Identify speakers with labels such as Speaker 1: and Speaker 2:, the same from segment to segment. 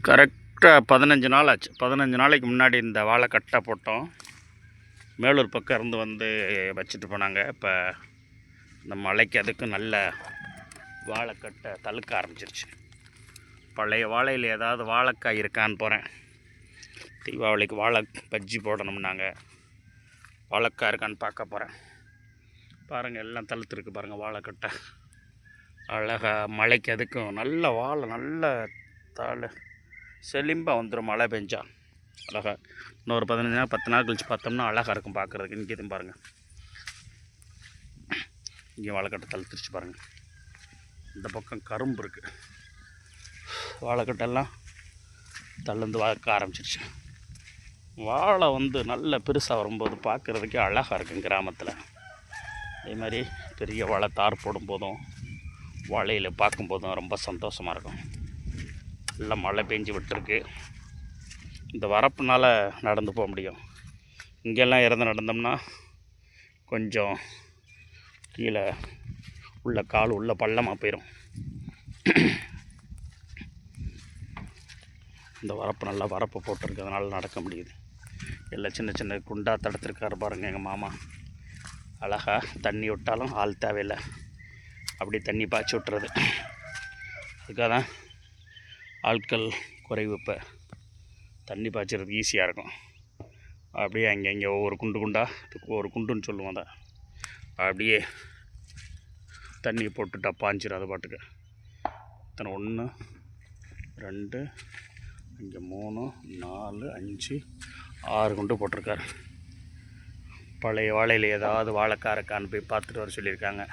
Speaker 1: கரெக்டாக 15 நாள் ஆச்சு. 15 நாளைக்கு முன்னாடி இந்த வாழை கட்டை போட்டோம். மேலூர் பக்கம் இருந்து வந்து வச்சுட்டு போனாங்க. இப்போ இந்த மழைக்கு அதுக்கு நல்ல வாழைக்கட்டை தழுக்க ஆரம்பிச்சிருச்சு. பழைய வாழையில் ஏதாவது வாழைக்காய் இருக்கான்னு போகிறேன். தீபாவளிக்கு வாழை பஜ்ஜி போடணும்னாங்க. வாழைக்காய் இருக்கான்னு பார்க்க போகிறேன். பாருங்கள், எல்லாம் தழுத்துருக்கு பாருங்கள் வாழைக்கட்டை. அழகாக மழைக்கு அதுக்கும் நல்ல வாழை நல்ல தாள் செலிம்பாக வந்துடும் மழை பெஞ்சா. அழகாக இன்னொரு 15 நாள் 10 நாள் கழித்து பார்த்தோம்னா அழகாக இருக்கும் பார்க்குறதுக்கு. இங்கே எதுவும் பாருங்கள், இங்கே வாழைக்கட்டை தழுத்துருச்சு பாருங்கள். இந்த பக்கம் கரும்பு இருக்குது. வாழைக்கட்டெல்லாம் தள்ளுந்து வளர்க்க ஆரம்பிச்சிருச்சு. வாழை நல்ல பெருசாக வரும்போது பார்க்குறதுக்கே அழகாக இருக்கும் கிராமத்தில். அதே மாதிரி பெரிய வாழை தார் போடும்போதும் வாழையில் பார்க்கும்போதும் ரொம்ப சந்தோஷமாக இருக்கும். நல்லா மழை பெஞ்சு விட்டுருக்கு. இந்த வரப்புனால் நடந்து போக முடியும். இங்கெல்லாம் இறந்து நடந்தோம்னா கொஞ்சம் கீழே உள்ள கால் உள்ள பள்ளமாக போயிடும். இந்த வரப்பு நல்லா வரப்பு போட்டிருக்கிறதுனால நடக்க முடியுது. எல்லாம் சின்ன சின்ன குண்டா தடுத்துருக்காரு பாருங்கள் எங்கள் மாமா. அழகாக தண்ணி விட்டாலும் ஆள் தேவையில்லை, அப்படி தண்ணி பாய்ச்சி விட்டுறது. அதுக்காக தான் ஆட்கள் குறைவு. இப்போ தண்ணி பாய்ச்சறதுக்கு ஈஸியாக இருக்கும். அப்படியே அங்கே ஒவ்வொரு ஒவ்வொரு குண்டுன்னு சொல்லுவோம். அதை அப்படியே தண்ணி போட்டுட்டா பாஞ்சிடும் அது பாட்டுக்கு. இத்தனை 1 2 இங்கே 3 4 5 6 குண்டு போட்டிருக்காரு. பழைய வாழையில் ஏதாவது வாழைக்காரக்கான்னு போய் பார்த்துட்டு வர சொல்லியிருக்காங்க.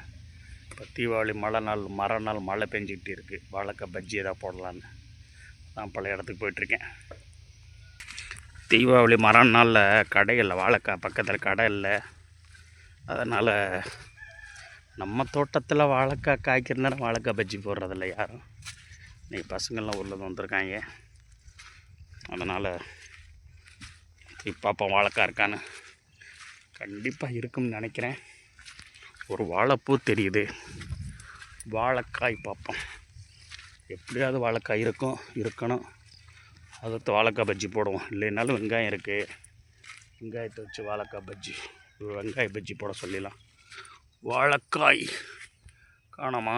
Speaker 1: இப்போ தீபாவளி மறுநாள் மழை பெஞ்சிக்கிட்டு இருக்குது. வாழைக்காய் பஜ்ஜி ஏதாவது போடலான்னு நான் பழைய இடத்துக்கு போயிட்டுருக்கேன். தீபாவளி மறுநாளில் கடை இல்லை, வாழைக்காய் பக்கத்தில் கடை இல்லை. அதனால் நம்ம தோட்டத்தில் வாழைக்காய் காய்க்கிறதுனால வாழைக்காய் பஜ்ஜி போடுறதில்ல யாரும். இன்றைக்கி பசங்கள்லாம் ஊரில் வந்திருக்காங்க. அதனால் பார்ப்போம் வாழைக்காய் இருக்கான்னு. கண்டிப்பாக இருக்கும்னு நினைக்கிறேன். ஒரு வாழைப்பூ தெரியுது. வாழைக்காய் பார்ப்போம். எப்படியாவது வாழைக்காய் இருக்கணும். அதை வாழைக்காய் பஜ்ஜி போடுவோம். இல்லைனாலும் வெங்காயம் இருக்குது, வெங்காயத்தை வச்சு வாழைக்காய் பஜ்ஜி, வெங்காய பஜ்ஜி போட சொல்லிடலாம். வாழைக்காய் காணோம்.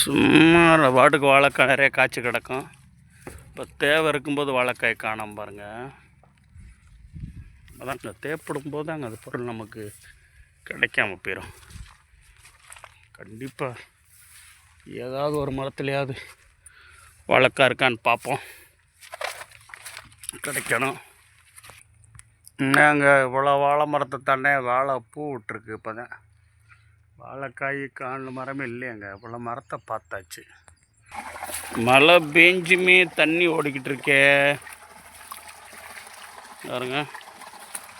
Speaker 1: சும்மா வாட்டுக்கு வாழைக்காய் நிறைய காய்ச்சி கிடக்கும். இப்போ தேவை இருக்கும்போது வாழைக்காய் காணாமல் பாருங்கள். அதான் தேவைப்படும் போது அங்கே அது பொருள் நமக்கு கிடைக்காம போயிடும். கண்டிப்பாக ஏதாவது ஒரு மரத்துலையாவது வாழைக்காய் இருக்கான்னு பார்ப்போம். கிடைக்கணும். நாங்கள் இவ்வளோ வாழை மரத்தை தானே வாழை பூ விட்டுருக்கு. இப்போ தான் வாழைக்காய் காண மரமே இல்லையாங்க. இவ்வளோ மரத்தை பார்த்தாச்சு. மழை பெஞ்சுமே தண்ணி ஓடிக்கிட்டு இருக்கே பாருங்க.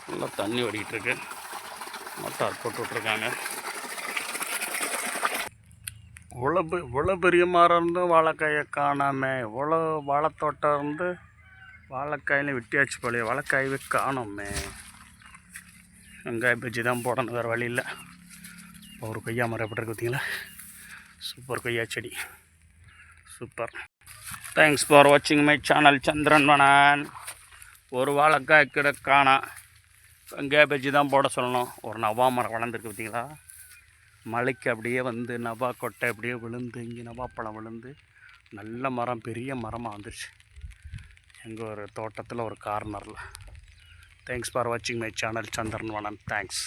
Speaker 1: நல்லா தண்ணி ஓடிக்கிட்டு இருக்கு. மோட்டார் போட்டு விட்ருக்காங்க. இவ்வளோ பெரிய மரம் இருந்து வாழைக்காயை காணாமல், இவ்வளோ வாழைத்தோட்டம் இருந்து வாழைக்காயில விட்டியாச்சு போலையே. வாழைக்காயவே காணோமே. வெங்காய பஜ்ஜி தான் போடணும், வேறு வழி இல்லை. ஒரு கொய்யா மரம் எப்படி இருக்கு பார்த்தீங்களா? சூப்பர் கொய்யா செடி, சூப்பர். தேங்க்ஸ் ஃபார் வாட்சிங் மை சேனல் சந்திரன் வனன். ஒரு வாழைக்காய் கிட்ட காணோம். வெங்காய பஜ்ஜி தான் போட சொல்லணும். ஒரு நவா மரம் வளர்ந்துருக்கு பார்த்தீங்களா? மழைக்கு அப்படியே நவா கொட்டை அப்படியே விழுந்து, இங்கே நவாப்பழம் விழுந்து நல்ல மரம், பெரிய மரமாக வந்துடுச்சு எங்கள் ஒரு தோட்டத்தில் ஒரு கார்னரில். தேங்க்ஸ் ஃபார் வாட்சிங் மை சேனல் சந்திரன் வனன். தேங்க்ஸ்.